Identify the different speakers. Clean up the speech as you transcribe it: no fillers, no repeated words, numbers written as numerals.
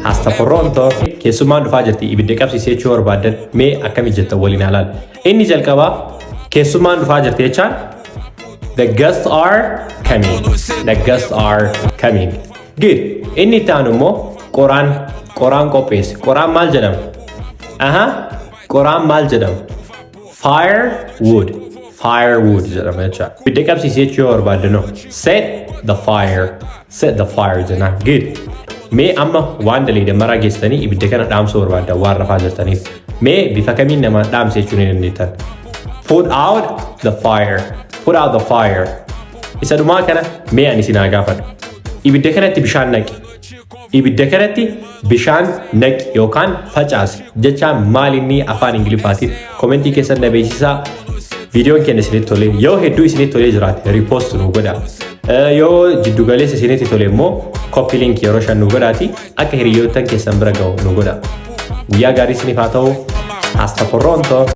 Speaker 1: Hasta pronto. Keessumaan dhufaa jirti ibidda qabsiisee jechuu barbaadan mee akkami jetta waliin haalaan. Inni jalqabaa keessumaan dhufaa jirti jechaan the guests are coming. The guests are coming. Good. Inni ta'an immoo qoraan qopheesse. Qoraan maal jedhama? Qoraan maal jedhama? Firewood. Firewood jedhama jecha. Ibidda qabsiisee jechuu barbaadan set the fire. Set the fire jenna. Good. Mee amma waan daleedha maraa geessanii ibidda kana dhaamsuu barbaadan waan rafaa jirtaniif. Mee bifa kamiin nama dhaamsa jechuu ni dandeettan? Put out the fire. Put out the fire. Isa dhumaa kana mee ani isin haa gaafadhu. Ibidda kanatti bishaan naqi. Ibidda kanatti bishaan naqi yookaan facaasi. Jechaan maal inni afaan Ingiliffaatiin komentii keessan na beeksisaa. Viidiyoon keenya isinitti tole yoo hedduu isinitti tolee jiraate riipoost nu godha. Yoo jiddu galeessa isinitti tole immoo koppii linkii yeroo 5 nu godhaati akka hiriyoottan keessan bira ga'u nu godha. Guyyaa gaarii isiniif haa ta'u. Hasta pronto.